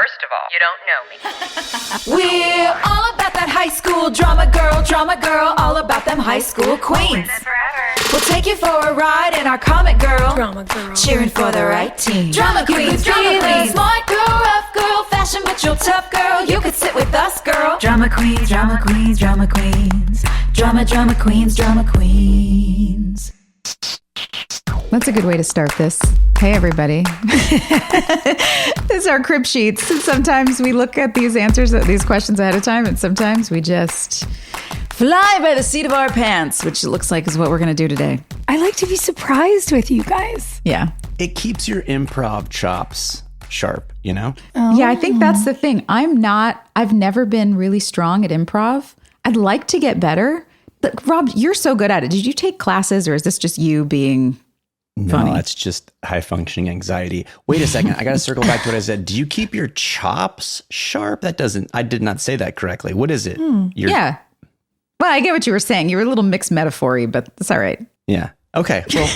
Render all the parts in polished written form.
First of all, you don't know me. We're all about that high school drama girl, all about them high school queens. We'll take you for a ride in our comic girl, drama girl, cheering for the right team. Drama queens, smart girl, rough girl, fashion but you're tough girl. You could sit with us, girl. Drama queens, drama queens, drama queens, drama queens, drama queens. That's a good way to start this. Hey, everybody. This is our crib sheets. Sometimes we look at these answers, these questions ahead of time, and sometimes we just fly by the seat of our pants, which it looks like is what we're going to do today. I like to be surprised with you guys. Yeah. It keeps your improv chops sharp, you know? Oh. Yeah, I think that's the thing. I've never been really strong at improv. I'd like to get better. But Rob, you're so good at it. Did you take classes or is this just you being funny? No, that's just high functioning anxiety. Wait a second. I got to circle back to what I said. Do you keep your chops sharp? I did not say that correctly. What is it? Yeah. Well, I get what you were saying. You were a little mixed metaphor-y, but it's all right. Yeah. Okay. Well,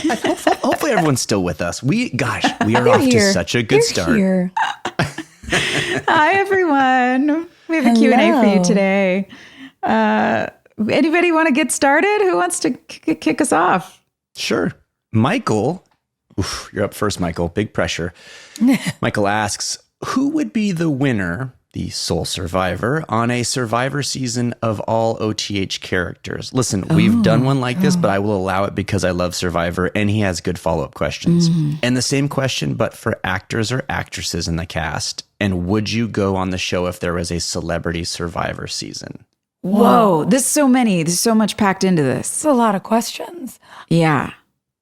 hopefully everyone's still with us. We are off to such a good start. Here. Hi, everyone. We have a Q&A for you today. Anybody want to get started? Who wants to kick us off? Sure. Michael, you're up first, Michael. Big pressure. Michael asks, who would be the winner, the sole survivor, on a Survivor season of all OTH characters? Listen, we've done one like this, but I will allow it because I love Survivor, and he has good follow-up questions. And the same question, but for actors or actresses in the cast. And would you go on the show if there was a Celebrity Survivor season? Whoa, there's so many. There's so much packed into this. It's a lot of questions. Yeah.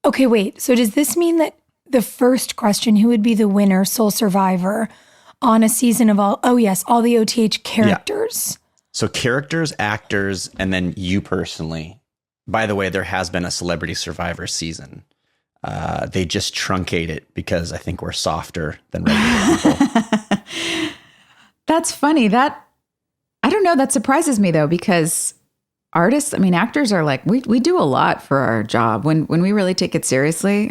Okay, wait. So does this mean that the first question, who would be the winner, sole survivor, on a season of all the OTH characters? Yeah. So characters, actors, and then you personally. By the way, there has been a Celebrity Survivor season. They just truncate it because I think we're softer than regular people. That's funny. I don't know. That surprises me, though, because actors are like, we do a lot for our job. When we really take it seriously,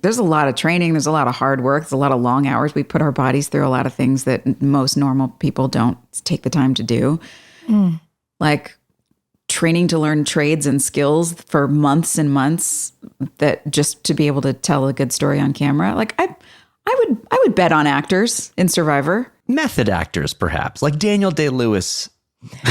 there's a lot of training. There's a lot of hard work. There's a lot of long hours. We put our bodies through a lot of things that most normal people don't take the time to do. Like training to learn trades and skills for months and months that just to be able to tell a good story on camera. Like I would bet on actors in Survivor. Method actors, perhaps, like Daniel Day-Lewis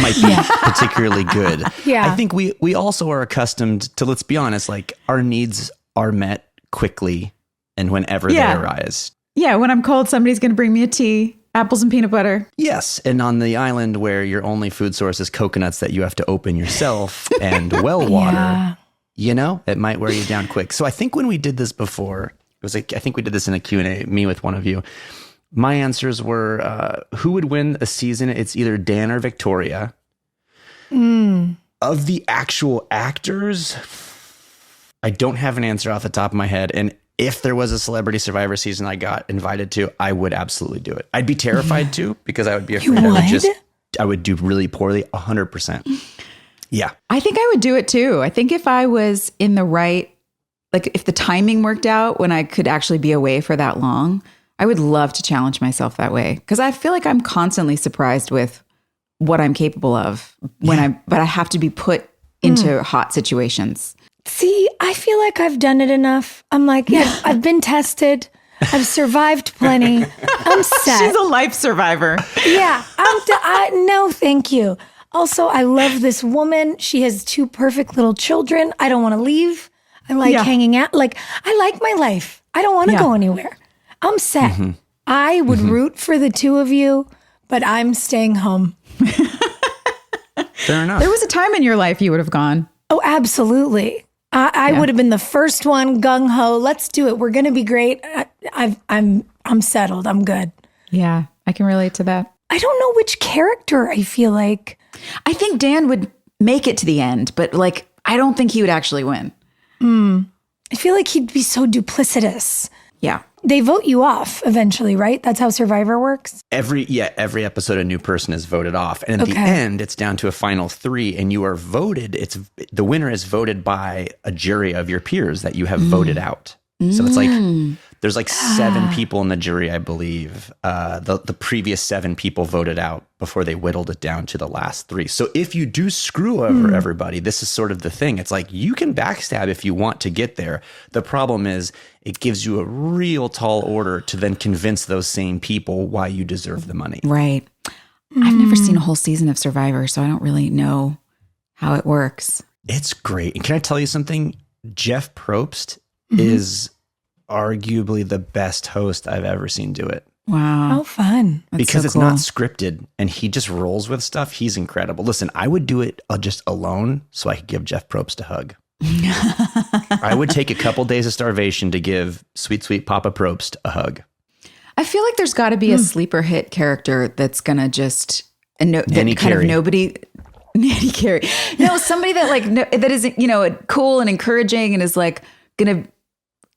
might be particularly good. Yeah. I think we also are accustomed to, let's be honest, like our needs are met quickly and whenever they arise. Yeah, when I'm cold, somebody's going to bring me a tea, apples and peanut butter. Yes, and on the island where your only food source is coconuts that you have to open yourself and well water, it might wear you down quick. So I think when we did this before, I think we did this in a Q&A, me with one of you. My answers were, who would win a season? It's either Dan or Victoria. Of the actual actors, I don't have an answer off the top of my head. And if there was a Celebrity Survivor season I got invited to, I would absolutely do it. I'd be terrified too, because I would be afraid I would do really poorly, 100%. Yeah. I think I would do it too. I think if I was in the right, like if the timing worked out when I could actually be away for that long, I would love to challenge myself that way because I feel like I'm constantly surprised with what I'm capable of but I have to be put into hot situations. See, I feel like I've done it enough. I'm like, I've been tested. I've survived plenty. I'm set. She's a life survivor. Yeah. No, thank you. Also, I love this woman. She has 2 perfect little children. I don't want to leave. I like hanging out. Like, I like my life. I don't want to go anywhere. I'm set. I would root for the 2 of you, but I'm staying home. Fair enough. There was a time in your life you would have gone. Oh, absolutely. I would have been the first one, gung ho. Let's do it. We're going to be great. I'm settled. I'm good. Yeah, I can relate to that. I don't know which character I feel like. I think Dan would make it to the end, but like I don't think he would actually win. I feel like he'd be so duplicitous. Yeah. They vote you off eventually, right? That's how Survivor works? Every episode, a new person is voted off. And at the end, it's down to a final 3, and you are voted. The winner is voted by a jury of your peers that you have voted out. So it's like There's like 7 people in the jury, I believe. The previous 7 people voted out before they whittled it down to the last 3. So if you do screw over everybody, this is sort of the thing. It's like you can backstab if you want to get there. The problem is it gives you a real tall order to then convince those same people why you deserve the money. Right. I've never seen a whole season of Survivor, so I don't really know how it works. It's great. And can I tell you something? Jeff Probst is arguably the best host I've ever seen do it. Wow. How fun. That's because so it's cool. not scripted and he just rolls with stuff. He's incredible. Listen, I would do it just alone so I could give Jeff Probst a hug. I would take a couple days of starvation to give sweet, sweet Papa Probst a hug. I feel like there's got to be a sleeper hit character that's going to just Nanny Carey. Nanny Carey. No, somebody that that isn't, cool and encouraging and is like going to,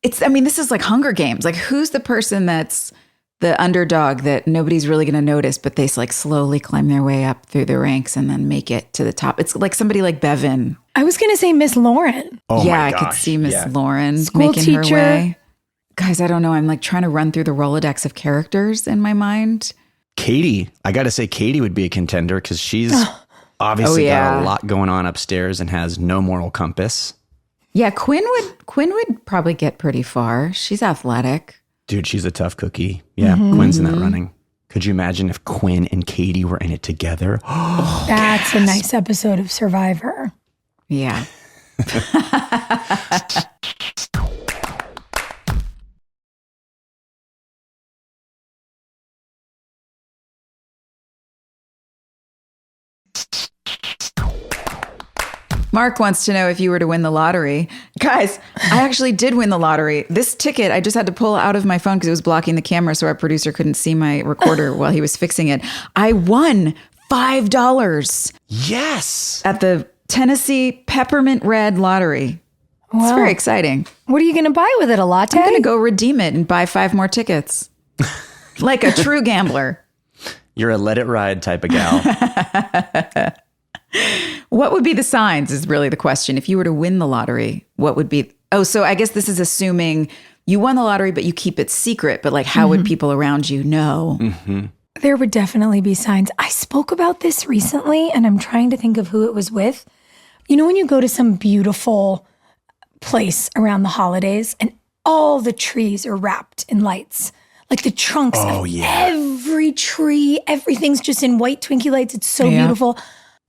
this is like Hunger Games. Like who's the person that's the underdog that nobody's really going to notice, but they like slowly climb their way up through the ranks and then make it to the top. It's like somebody like Bevan. I was going to say Miss Lauren. Oh yeah, my I gosh. could see Miss Lauren School making teacher. her way. Guys, I don't know. I'm like trying to run through the Rolodex of characters in my mind. Katie, I got to say Katie would be a contender because she's obviously got a lot going on upstairs and has no moral compass. Yeah, Quinn would probably get pretty far. She's athletic. Dude, she's a tough cookie. Yeah, Quinn's in that running. Could you imagine if Quinn and Katie were in it together? That's a nice episode of Survivor. Yeah. Mark wants to know if you were to win the lottery. Guys, I actually did win the lottery. This ticket, I just had to pull out of my phone because it was blocking the camera so our producer couldn't see my recorder while he was fixing it. I won $5 Yes. at the Tennessee Peppermint Red Lottery. It's Wow. very exciting. What are you going to buy with it? A latte? I'm going to go redeem it and buy 5 more tickets. Like a true gambler. You're a let it ride type of gal. What would be the signs is really the question. If you were to win the lottery, what would be... Oh, so I guess this is assuming you won the lottery, but you keep it secret. But like, how would people around you know? There would definitely be signs. I spoke about this recently, and I'm trying to think of who it was with. You know, when you go to some beautiful place around the holidays and all the trees are wrapped in lights, like the trunks of every tree, everything's just in white Twinkie lights. It's so beautiful.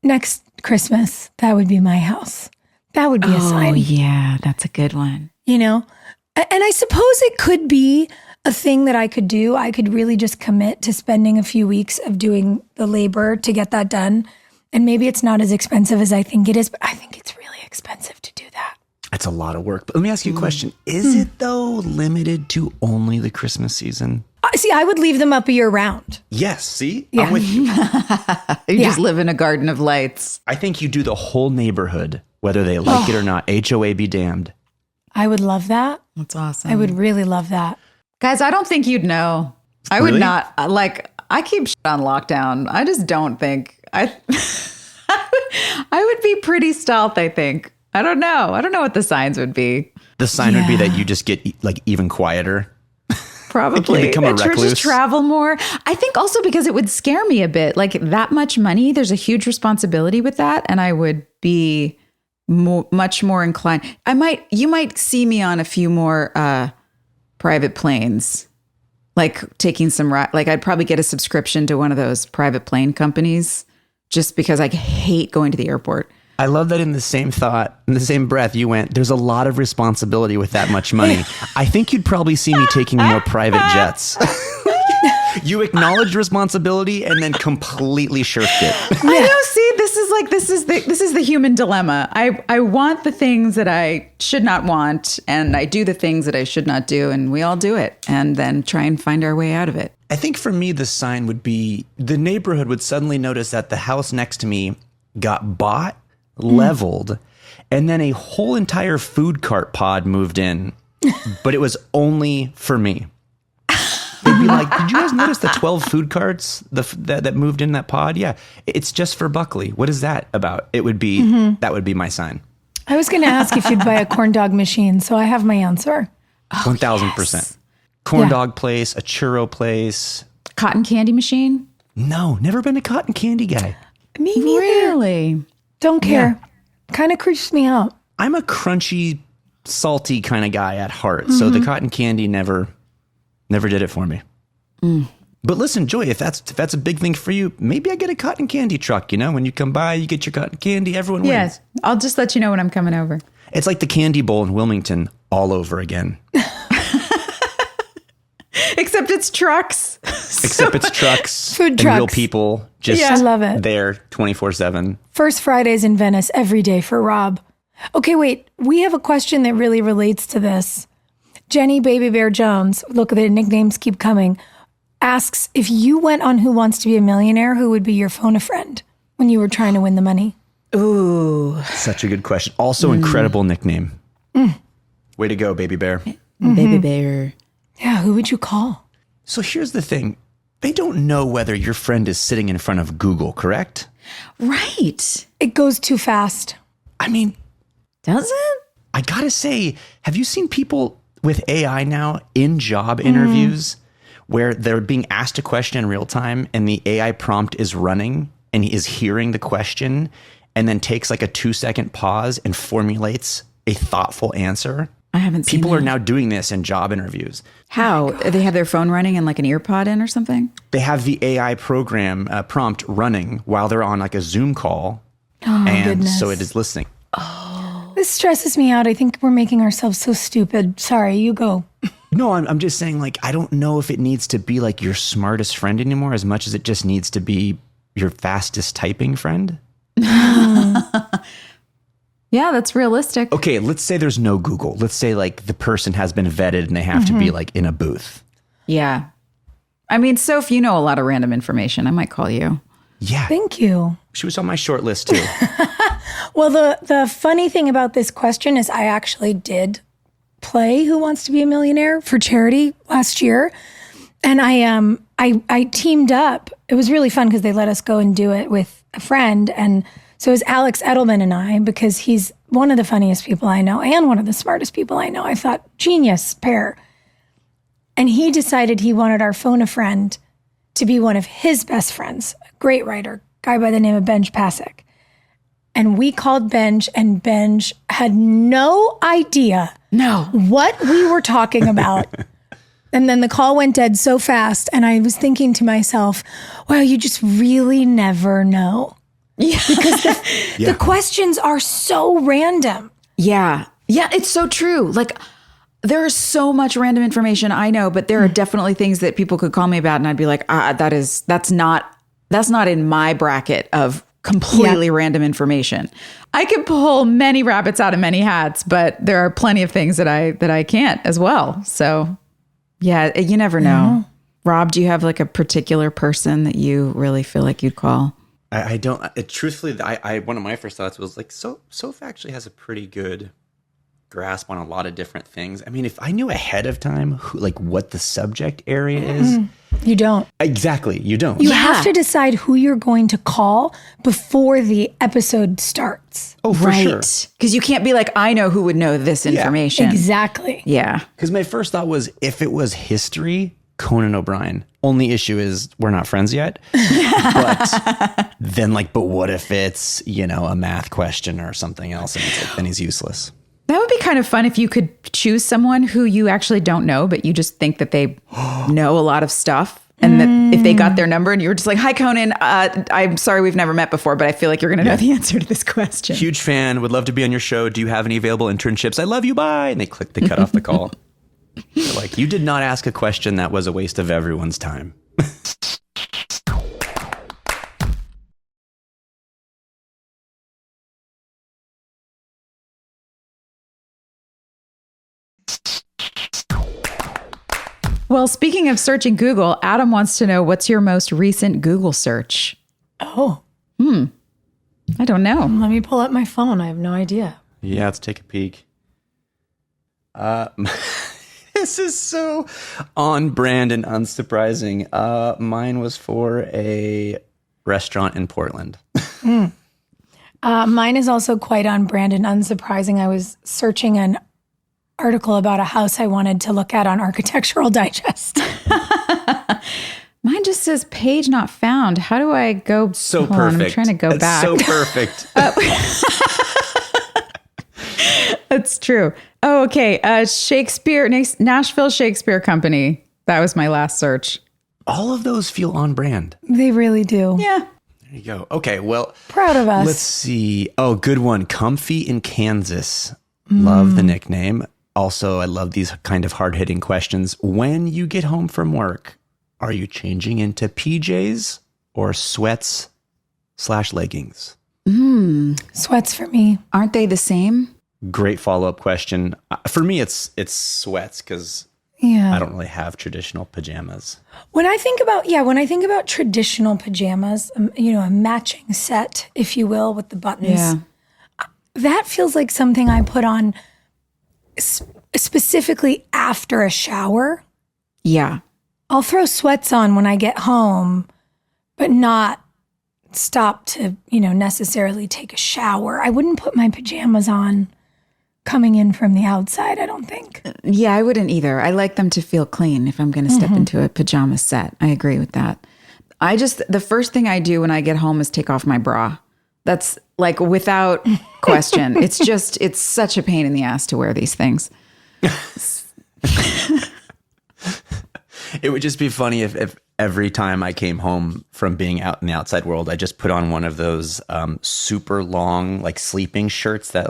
Next Christmas, that would be my house. That would be a sign. Oh, yeah, that's a good one. You know? And I suppose it could be a thing that I could do. I could really just commit to spending a few weeks of doing the labor to get that done. And maybe it's not as expensive as I think it is, but I think it's really expensive to do that. That's a lot of work. But let me ask you a question. Is it, though, limited to only the Christmas season? See, I would leave them up year round. Yes. See? Yeah. I'm with you. You just live in a garden of lights. I think you do the whole neighborhood, whether they like it or not. HOA be damned. I would love that. That's awesome. I would really love that. Guys, I don't think you'd know. I would Really? not. Like, I keep shit on lockdown. I just don't think. I would be pretty stealth, I think. I don't know. I don't know what the signs would be. The sign would be that you just get like even quieter. Probably. You become a recluse. Just travel more. I think also because it would scare me a bit. Like that much money, there's a huge responsibility with that. And I would be much more inclined. You might see me on a few more private planes, like taking some, like I'd probably get a subscription to one of those private plane companies just because I hate going to the airport. I love that in the same thought, in the same breath, you went, there's a lot of responsibility with that much money. I think you'd probably see me taking more private jets. You acknowledged responsibility and then completely shirked it. I know. See, this is the human dilemma. I want the things that I should not want, and I do the things that I should not do, and we all do it, and then try and find our way out of it. I think for me, the sign would be the neighborhood would suddenly notice that the house next to me got bought, leveled, and then a whole entire food cart pod moved in, but it was only for me. They'd be like, did you guys notice the 12 food carts that moved in that pod? Yeah, it's just for Buckley. What is that about? It would be, that would be my sign. I was going to ask if you'd buy a corn dog machine, so I have my answer. 1,000%. Corn dog place, a churro place. Cotton candy machine? No, never been a cotton candy guy. Me neither. Really? Don't care. Kind of creeps me out. I'm a crunchy, salty kind of guy at heart. So the cotton candy never did it for me. But listen, Joy, if that's a big thing for you, maybe I get a cotton candy truck. You know, when you come by, you get your cotton candy. Everyone wins. Yes. I'll just let you know when I'm coming over. It's like the Candy Bowl in Wilmington all over again. Except it's trucks. Except it's trucks. Food and trucks. real people just I love it. there 24/7. First Fridays in Venice every day for Rob. Okay, wait. We have a question that really relates to this. Jenny Baby Bear Jones, look, the nicknames keep coming, asks if you went on Who Wants to Be a Millionaire, who would be your phone-a-friend when you were trying to win the money? Ooh. Such a good question. Also, incredible nickname. Way to go, Baby Bear. Baby bear. Yeah, who would you call? So here's the thing. They don't know whether your friend is sitting in front of Google, correct? Right. It goes too fast. I mean, Does it? I gotta say, have you seen people with AI now in job interviews where they're being asked a question in real time and the AI prompt is running and he is hearing the question and then takes like a 2-second pause and formulates a thoughtful answer? I haven't seen People that. are now doing this in job interviews. How? They have their phone running and like an ear pod in or something? They have the AI program prompt running while they're on like a Zoom call. Oh, and goodness. so it is listening. This stresses me out. I think we're making ourselves so stupid. Sorry, you go. No, I'm just saying, like, I don't know if it needs to be like your smartest friend anymore as much as it just needs to be your fastest typing friend. Yeah, that's realistic. Okay, let's say there's no Google. Let's say like the person has been vetted and they have to be like in a booth. Yeah. I mean, Soph, you know a lot of random information. I might call you. Yeah. Thank you. She was on my short list too. Well, the funny thing about this question is I actually did play Who Wants to Be a Millionaire for charity last year. And I teamed up. It was really fun because they let us go and do it with a friend. And so it was Alex Edelman and I, because he's one of the funniest people I know and one of the smartest people I know. I thought, genius pair. And he decided he wanted our phone-a-friend to be one of his best friends, a great writer, guy by the name of Benj Pasek. And we called Benj, and Benj had no idea what we were talking about. And then the call went dead so fast, and I was thinking to myself, wow, you just really never know. Yeah. Because the questions are so random. Yeah. Yeah, it's so true. Like, there is so much random information I know, but there are definitely things that people could call me about, and I'd be like, that's not in my bracket of completely random information. I can pull many rabbits out of many hats, but there are plenty of things that I can't as well. So, yeah, you never know. Rob, do you have like a particular person that you really feel like you'd call? I don't. Truthfully, I one of my first thoughts was like, Soph actually has a pretty good grasp on a lot of different things. I mean, if I knew ahead of time what the subject area is. You don't. Exactly. You don't. You have to decide who you're going to call before the episode starts. Oh, for sure. Because you can't be like, I know who would know this information. Exactly. Yeah. Because my first thought was, if it was history, Conan O'Brien. Only issue is we're not friends yet. But then but what if it's, a math question or something else, and it's like, then he's useless. That would be kind of fun if you could choose someone who you actually don't know, but you just think that they know a lot of stuff. And that if they got their number and you were just like, hi, Conan, I'm sorry we've never met before, but I feel like you're going to know the answer to this question. Huge fan. Would love to be on your show. Do you have any available internships? I love you. Bye. And they cut off the call. They're like, you did not ask a question that was a waste of everyone's time. Well, speaking of searching Google, Adam wants to know, what's your most recent Google search? Oh. I don't know. Let me pull up my phone. I have no idea. Yeah, let's take a peek. This is so on brand and unsurprising. Mine was for a restaurant in Portland. Mine is also quite on brand and unsurprising. I was searching an article about a house I wanted to look at on Architectural Digest. Mine just says page not found. How do I go? So Hold on, perfect. I'm trying to go back. So perfect. That's true. Oh, okay. Shakespeare, Nashville Shakespeare Company. That was my last search. All of those feel on brand. They really do. Yeah. There you go. Okay, well, Proud of us. let's see. Oh, good one. Comfy in Kansas. Love the nickname. Also, I love these kind of hard-hitting questions. When you get home from work, are you changing into PJs or sweats/leggings? Sweats for me. Aren't they the same? Great follow-up question. For me, it's sweats because Yeah. I don't really have traditional pajamas. When I think about traditional pajamas, a matching set, if you will, with the buttons, Yeah. that feels like something I put on specifically after a shower. Yeah. I'll throw sweats on when I get home, but not stop to, necessarily take a shower. I wouldn't put my pajamas on coming in from the outside, I don't think. Yeah, I wouldn't either. I like them to feel clean if I'm going to step into a pajama set. I agree with that. The first thing I do when I get home is take off my bra. That's like without question. It's such a pain in the ass to wear these things. It would just be funny if every time I came home from being out in the outside world, I just put on one of those super long, like sleeping shirts that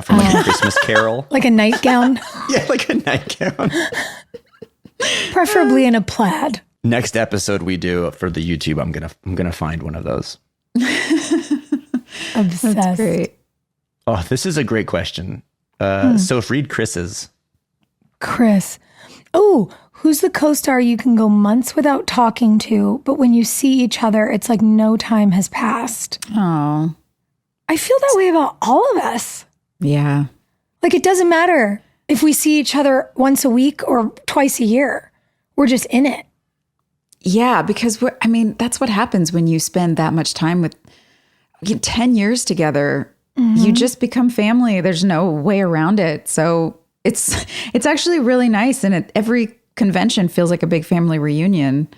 from a Christmas Carol. Like a nightgown, Yeah, like a nightgown. preferably in a plaid. Next episode we do for the YouTube, I'm gonna find one of those. Obsessed. That's great. Oh, this is a great question. So read Chris's. Chris. Oh, who's the co-star you can go months without talking to, but when you see each other, it's like no time has passed? Oh, I feel that way about all of us. yeah. Like, it doesn't matter if we see each other once a week or twice a year. We're just in it. Yeah, because that's what happens when you spend that much time with 10 years together. You just become family. There's no way around it. So it's actually really nice. And every convention feels like a big family reunion.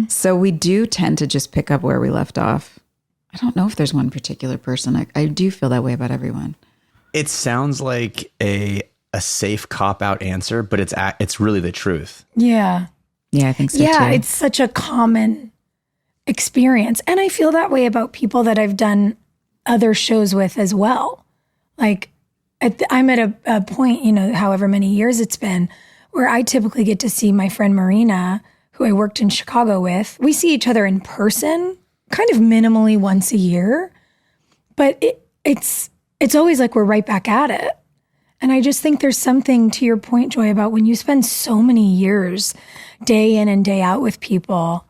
So we do tend to just pick up where we left off. I don't know if there's one particular person. I do feel that way about everyone. It sounds like a safe cop-out answer, but it's really the truth. Yeah. Yeah, I think so Yeah, too. it's such a common experience. And I feel that way about people that I've done other shows with as well. Like, I'm at a point, however many years it's been, where I typically get to see my friend Marina, who I worked in Chicago with. We see each other in person kind of minimally once a year, but it's always like we're right back at it. And I just think there's something, to your point, Joy, about when you spend so many years day in and day out with people,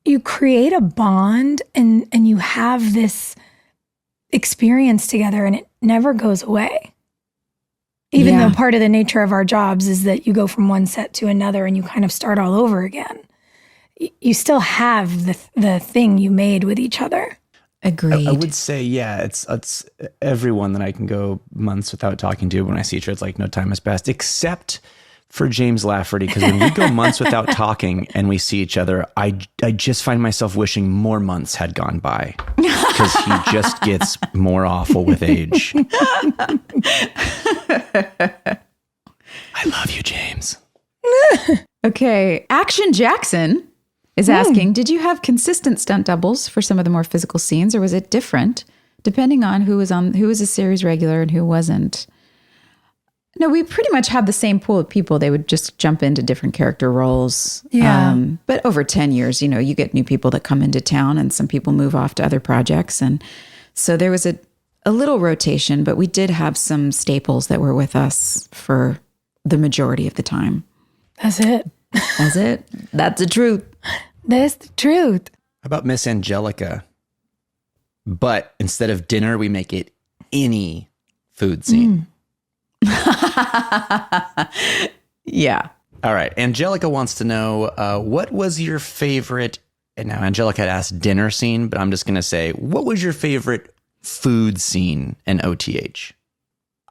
you create a bond and you have this experience together and it never goes away. Even though part of the nature of our jobs is that you go from one set to another and you kind of start all over again. You still have the thing you made with each other. Agreed. I would say, yeah, it's everyone that I can go months without talking to. When I see each other, it's like no time has passed, except for James Lafferty, because when we go months without talking and we see each other, I just find myself wishing more months had gone by because he just gets more awful with age. I love you, James. Okay. Action Jackson is asking, did you have consistent stunt doubles for some of the more physical scenes, or was it different depending on who was a series regular and who wasn't? No, we pretty much had the same pool of people. They would just jump into different character roles. Yeah. But over 10 years, you get new people that come into town and some people move off to other projects. And so there was a little rotation, but we did have some staples that were with us for the majority of the time. That's it. That's it. That's the truth. That's the truth. How about Miss Angelica? But instead of dinner, we make it any food scene. Yeah. All right. Angelica wants to know, what was your favorite, and now Angelica had asked dinner scene, but I'm just going to say, what was your favorite food scene in OTH?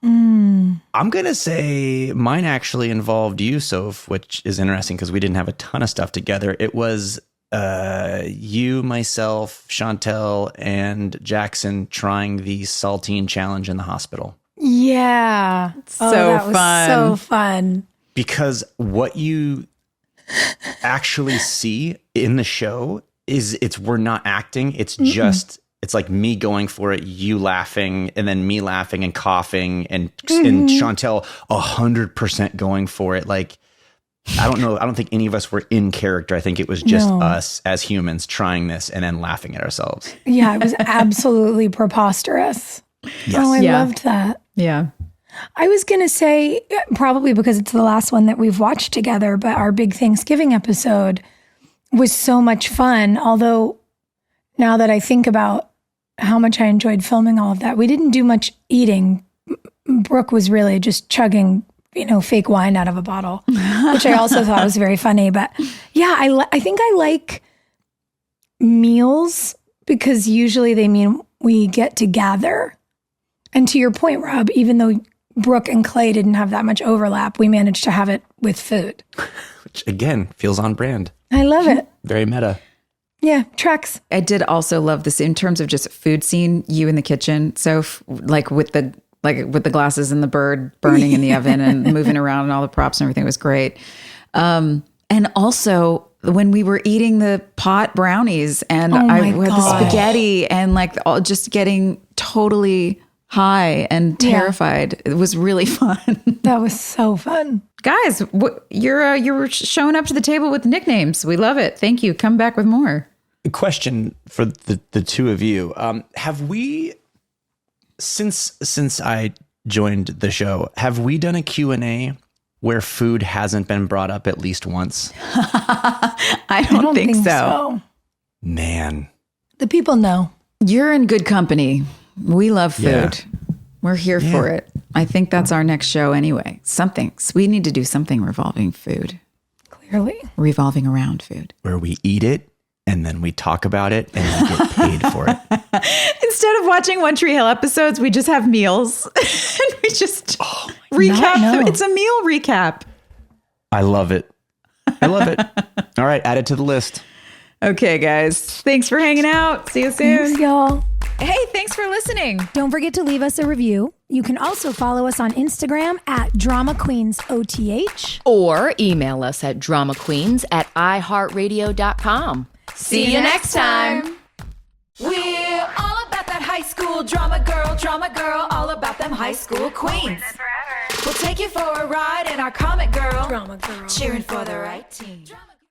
I'm going to say mine actually involved you, Soph, which is interesting because we didn't have a ton of stuff together. It was you, myself, Chantel, and Jackson trying the saltine challenge in the hospital. Yeah. That was so fun. Because what you actually see in the show is we're not acting. It's just, it's like me going for it, you laughing, and then me laughing and coughing, and Chantel 100% going for it. Like, I don't know. I don't think any of us were in character. I think it was just us as humans trying this and then laughing at ourselves. Yeah, it was absolutely preposterous. Yes. Oh, I loved that. Yeah. I was going to say, probably because it's the last one that we've watched together, but our big Thanksgiving episode was so much fun. Although now that I think about how much I enjoyed filming all of that, we didn't do much eating. Brooke was really just chugging, fake wine out of a bottle, which I also thought was very funny. But yeah, I think I like meals because usually they mean we get to gather. And to your point, Rob, even though Brooke and Clay didn't have that much overlap, we managed to have it with food. Which, again, feels on brand. I love it. Very meta. Yeah, tracks. I did also love this in terms of just food scene, you in the kitchen. So with the glasses and the bird burning in the oven and moving around and all the props and everything was great. And also when we were eating the pot brownies and I had the spaghetti and just getting totally high and terrified. It was really fun. That was so fun. Guys, you're showing up to the table with nicknames. We love it. Thank you. Come back with more. A question for the two of you. Have we, since I joined the show, have we done a Q&A where food hasn't been brought up at least once? I don't think so. Man. The people know. You're in good company. We love food. Yeah. We're here for it. I think that's our next show anyway. We need to do something revolving food. Clearly. Revolving around food. Where we eat it and then we talk about it and we get paid for it. Instead of watching One Tree Hill episodes, we just have meals. And we just recap. It's a meal recap. I love it. All right, add it to the list. Okay, guys. Thanks for hanging out. See you soon. Thanks, y'all. Hey, thanks for listening. Don't forget to leave us a review. You can also follow us on Instagram at DramaQueensOTH. Or email us at dramaqueens@iheartradio.com. See you next time. We're all about that high school drama girl, all about them high school queens. We'll take you for a ride in our comic girl, cheering for the right team.